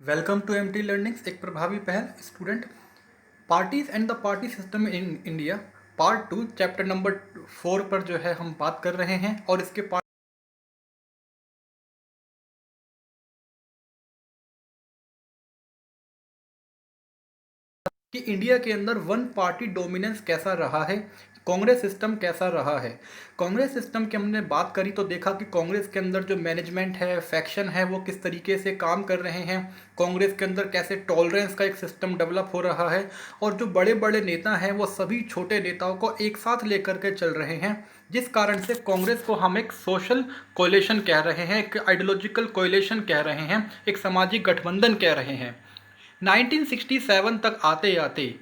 Welcome to MT learnings. एक प्रभावी पहल student parties and the party system in India part 2 chapter number 4 पर जो है हम बात कर रहे हैं। और इसके पार्ट कि इंडिया के अंदर वन पार्टी डोमिनेंस कैसा रहा है, कांग्रेस सिस्टम कैसा रहा है। कांग्रेस सिस्टम की हमने बात करी तो देखा कि कांग्रेस के अंदर जो मैनेजमेंट है, फैक्शन है, वो किस तरीके से काम कर रहे हैं। कांग्रेस के अंदर कैसे टॉलरेंस का एक सिस्टम डेवलप हो रहा है और जो बड़े बड़े नेता हैं वो सभी छोटे नेताओं को एक साथ लेकर के चल रहे हैं, जिस कारण से कांग्रेस को हम एक सोशल कोलिशन कह रहे हैं, एक आइडियोलॉजिकल कोलिशन कह रहे हैं, एक सामाजिक गठबंधन कह रहे हैं। 1967 तक आते आते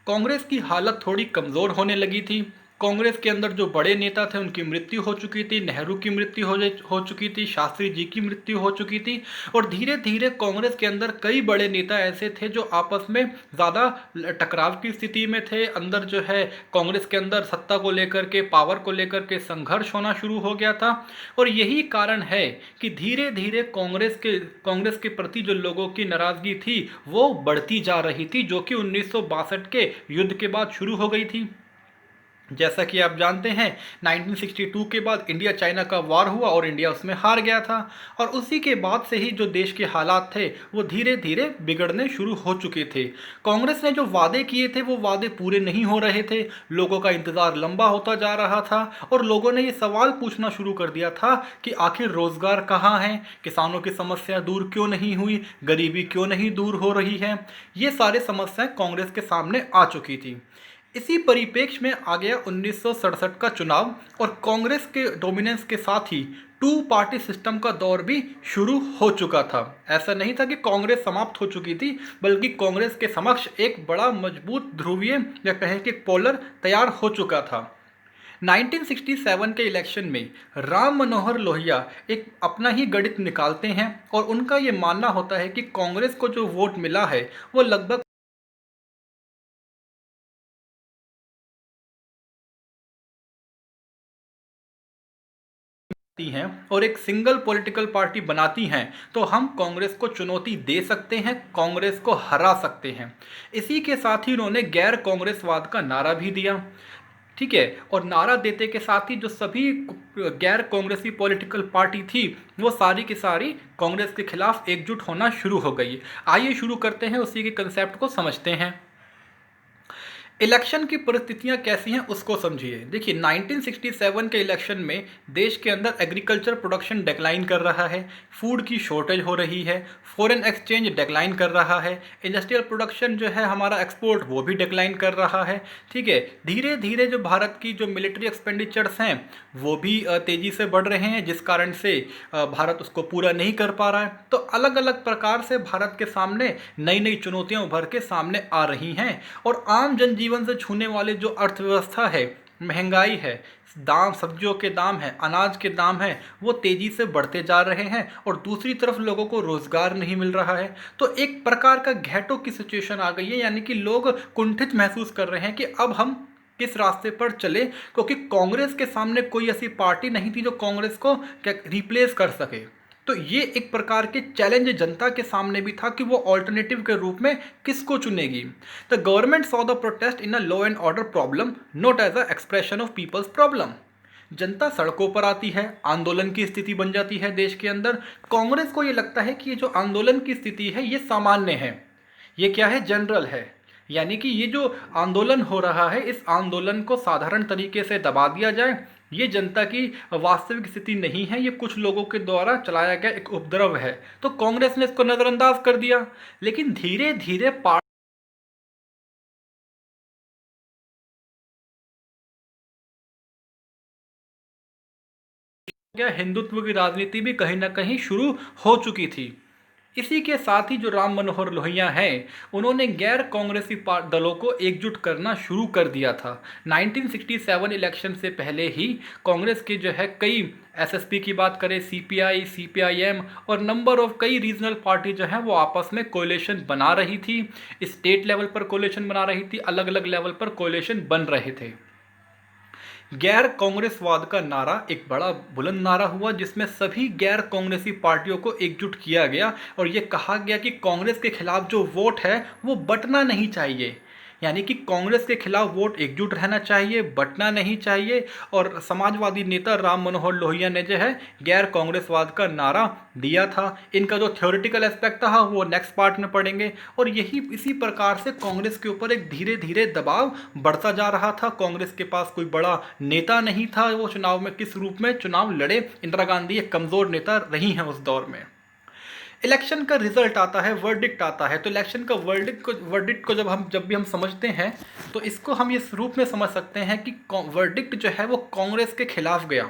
कांग्रेस की हालत थोड़ी कमज़ोर होने लगी थी। कांग्रेस के अंदर जो बड़े नेता थे उनकी मृत्यु हो चुकी थी, नेहरू की मृत्यु हो चुकी थी, शास्त्री जी की मृत्यु हो चुकी थी। और धीरे धीरे कांग्रेस के अंदर कई बड़े नेता ऐसे थे जो आपस में ज़्यादा टकराव की स्थिति में थे। अंदर जो है कांग्रेस के अंदर सत्ता को लेकर के, पावर को लेकर के संघर्ष होना शुरू हो गया था। और यही कारण है कि धीरे धीरे कांग्रेस के प्रति जो लोगों की नाराज़गी थी वो बढ़ती जा रही थी, जो कि 1962 के युद्ध के बाद शुरू हो गई थी। जैसा कि आप जानते हैं 1962 के बाद इंडिया चाइना का वार हुआ और इंडिया उसमें हार गया था। और उसी के बाद से ही जो देश के हालात थे वो धीरे धीरे बिगड़ने शुरू हो चुके थे। कांग्रेस ने जो वादे किए थे वो वादे पूरे नहीं हो रहे थे, लोगों का इंतज़ार लंबा होता जा रहा था और लोगों ने ये सवाल पूछना शुरू कर दिया था कि आखिर रोज़गार कहाँ है, किसानों की समस्या दूर क्यों नहीं हुई, गरीबी क्यों नहीं दूर हो रही है। ये सारे समस्याएं कांग्रेस के सामने आ चुकी थी। इसी परिप्रेक्ष्य में आ गया 1967 का चुनाव और कांग्रेस के डोमिनेंस के साथ ही टू पार्टी सिस्टम का दौर भी शुरू हो चुका था। ऐसा नहीं था कि कांग्रेस समाप्त हो चुकी थी, बल्कि कांग्रेस के समक्ष एक बड़ा मजबूत ध्रुवीय या कहें कि पोलर तैयार हो चुका था। 1967 के इलेक्शन में राम मनोहर लोहिया एक अपना ही गणित निकालते हैं और उनका ये मानना होता है कि कांग्रेस को जो वोट मिला है वो लगभग हैं और एक सिंगल पॉलिटिकल पार्टी बनाती हैं तो हम कांग्रेस को चुनौती दे सकते हैं, कांग्रेस को हरा सकते हैं। इसी के साथ ही उन्होंने गैर कांग्रेसवाद का नारा भी दिया। ठीक है। और नारा देते के साथ ही जो सभी गैर कांग्रेसी पॉलिटिकल पार्टी थी वो सारी की सारी कांग्रेस के खिलाफ एकजुट होना शुरू हो गई। आइए शुरू करते हैं, उसी के कंसेप्ट को समझते हैं। इलेक्शन की परिस्थितियां कैसी हैं उसको समझिए। देखिए 1967 के इलेक्शन में देश के अंदर एग्रीकल्चर प्रोडक्शन डिक्लाइन कर रहा है, फूड की शॉर्टेज हो रही है, फॉरेन एक्सचेंज डिक्लाइन कर रहा है, इंडस्ट्रियल प्रोडक्शन जो है हमारा एक्सपोर्ट वो भी डिक्लाइन कर रहा है। ठीक है। धीरे धीरे जो भारत की जो मिलिट्री एक्सपेंडिचर्स हैं वो भी तेज़ी से बढ़ रहे हैं, जिस कारण से भारत उसको पूरा नहीं कर पा रहा है। तो अलग अलग प्रकार से भारत के सामने नई नई चुनौतियां उभर के सामने आ रही हैं। और आम जनजीवन से छूने वाले जो अर्थव्यवस्था है, महंगाई है, दाम, सब्जियों के दाम है, अनाज के दाम है, वो तेज़ी से बढ़ते जा रहे हैं और दूसरी तरफ लोगों को रोज़गार नहीं मिल रहा है। तो एक प्रकार का घेटो की सिचुएशन आ गई है, यानी कि लोग कुंठित महसूस कर रहे हैं कि अब हम किस रास्ते पर चले, क्योंकि कांग्रेस के सामने कोई ऐसी पार्टी नहीं थी जो कांग्रेस को रिप्लेस कर सके। तो ये एक प्रकार के चैलेंज जनता के सामने भी था कि वो ऑल्टरनेटिव के रूप में किसको चुनेगी। The government saw the protest in a law and order problem, not as a expression of people's problem. जनता सड़कों पर आती है, आंदोलन की स्थिति बन जाती है देश के अंदर। कांग्रेस को ये लगता है कि ये जो आंदोलन की स्थिति है ये सामान्य है, ये क्या है, जनरल है। यानी कि ये जो आंदोलन हो रहा है इस आंदोलन को साधारण तरीके से दबा दिया जाए, ये जनता की वास्तविक स्थिति नहीं है, ये कुछ लोगों के द्वारा चलाया गया एक उपद्रव है। तो कांग्रेस ने इसको नज़रअंदाज कर दिया। लेकिन धीरे धीरे हिंदुत्व की राजनीति भी कहीं ना कहीं शुरू हो चुकी थी। इसी के साथ ही जो राम मनोहर लोहिया हैं उन्होंने गैर कांग्रेसी दलों को एकजुट करना शुरू कर दिया था। 1967 इलेक्शन से पहले ही कांग्रेस के जो है कई, एसएसपी की बात करें, सीपीआई, सीपीआईएम और नंबर ऑफ कई रीजनल पार्टी जो है वो आपस में कोलिशन बना रही थी। स्टेट लेवल पर कोलिशन बना रही थी, अलग अलग लेवल पर कोलिशन बन रहे थे। गैर कांग्रेसवाद का नारा एक बड़ा बुलंद नारा हुआ, जिसमें सभी गैर कांग्रेसी पार्टियों को एकजुट किया गया और ये कहा गया कि कांग्रेस के खिलाफ जो वोट है वो बंटना नहीं चाहिए। यानी कि कांग्रेस के खिलाफ वोट एकजुट रहना चाहिए, बंटना नहीं चाहिए। और समाजवादी नेता राम मनोहर लोहिया ने जो है गैर कांग्रेसवाद का नारा दिया था। इनका जो थ्योरेटिकल एस्पेक्ट था वो नेक्स्ट पार्ट में पढ़ेंगे। और यही इसी प्रकार से कांग्रेस के ऊपर एक धीरे धीरे दबाव बढ़ता जा रहा था। कांग्रेस के पास कोई बड़ा नेता नहीं था, वो चुनाव में किस रूप में चुनाव लड़े। इंदिरा गांधी एक कमज़ोर नेता रही हैं उस दौर में। इलेक्शन का रिजल्ट आता है, वर्डिक्ट आता है। तो इलेक्शन का वर्डिक्ट को जब भी हम समझते हैं तो इसको हम इस रूप में समझ सकते हैं कि वर्डिक्ट जो है वो कांग्रेस के खिलाफ गया।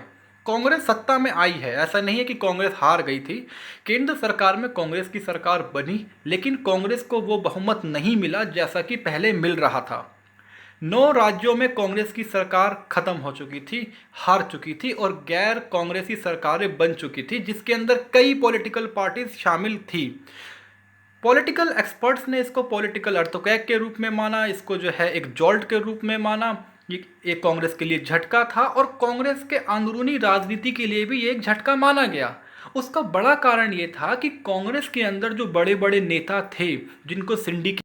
कांग्रेस सत्ता में आई है, ऐसा नहीं है कि कांग्रेस हार गई थी। केंद्र सरकार में कांग्रेस की सरकार बनी, लेकिन कांग्रेस को वो बहुमत नहीं मिला जैसा कि पहले मिल रहा था। 9 राज्यों में कांग्रेस की सरकार खत्म हो चुकी थी, हार चुकी थी और गैर कांग्रेसी सरकारें बन चुकी थी, जिसके अंदर कई पॉलिटिकल पार्टीज शामिल थी। पॉलिटिकल एक्सपर्ट्स ने इसको पॉलिटिकल अर्थक्वेक के रूप में माना, इसको जो है एक जॉल्ट के रूप में माना। ये कांग्रेस के लिए झटका था और कांग्रेस के अंदरूनी राजनीति के लिए भी एक झटका माना गया। उसका बड़ा कारण ये था कि कांग्रेस के अंदर जो बड़े बड़े नेता थे, जिनको सिंडिकेट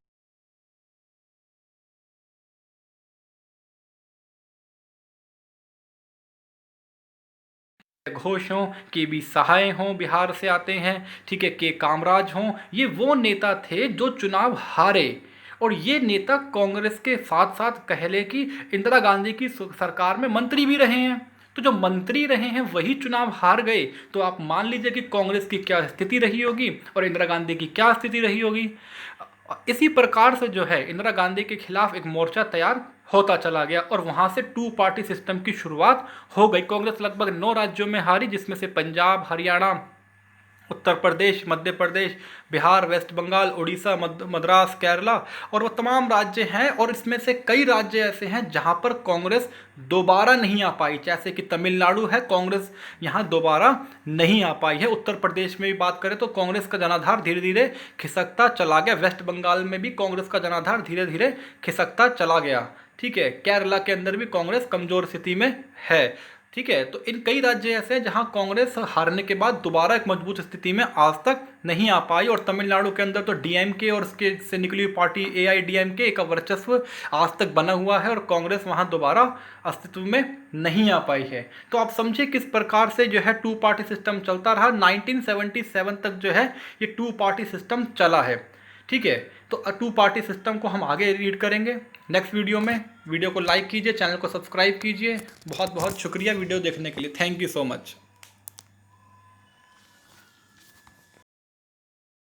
घोष हों, के बी सहाय हों, बिहार से आते हैं, ठीक है, के कामराज हों, ये वो नेता थे जो चुनाव हारे। और ये नेता कांग्रेस के साथ साथ कह ले कि इंदिरा गांधी की सरकार में मंत्री भी रहे हैं। तो जो मंत्री रहे हैं वही चुनाव हार गए, तो आप मान लीजिए कि कांग्रेस की क्या स्थिति रही होगी और इंदिरा गांधी की क्या स्थिति रही होगी। इसी प्रकार से जो है इंदिरा गांधी के खिलाफ एक मोर्चा तैयार होता चला गया और वहां से 2 पार्टी सिस्टम की शुरुआत हो गई। कांग्रेस लगभग 9 राज्यों में हारी, जिसमें से पंजाब, हरियाणा, उत्तर प्रदेश, मध्य प्रदेश, बिहार, वेस्ट बंगाल, उड़ीसा, मद्रास, केरला और वो तमाम राज्य हैं। और इसमें से कई राज्य ऐसे हैं जहां पर कांग्रेस दोबारा नहीं आ पाई, जैसे कि तमिलनाडु है, कांग्रेस यहाँ दोबारा नहीं आ पाई है। उत्तर प्रदेश में भी बात करें तो कांग्रेस का जनाधार धीरे धीरे खिसकता चला गया। वेस्ट बंगाल में भी कांग्रेस का जनाधार धीरे धीरे खिसकता चला गया, ठीक है। केरला के अंदर भी कांग्रेस कमजोर स्थिति में है, ठीक है। तो इन कई राज्य ऐसे हैं जहां कांग्रेस हारने के बाद दोबारा एक मजबूत स्थिति में आज तक नहीं आ पाई। और तमिलनाडु के अंदर तो डीएमके और उसके से निकली हुई पार्टी एआईडीएमके का वर्चस्व आज तक बना हुआ है और कांग्रेस वहां दोबारा अस्तित्व में नहीं आ पाई है। तो आप समझिए किस प्रकार से जो है 2 पार्टी सिस्टम चलता रहा। 1977 तक जो है ये 2 पार्टी सिस्टम चला है, ठीक है। तो 2 पार्टी सिस्टम को हम आगे रीड करेंगे नेक्स्ट वीडियो में। वीडियो को लाइक कीजिए, चैनल को सब्सक्राइब कीजिए। बहुत बहुत शुक्रिया वीडियो देखने के लिए। Thank you so much.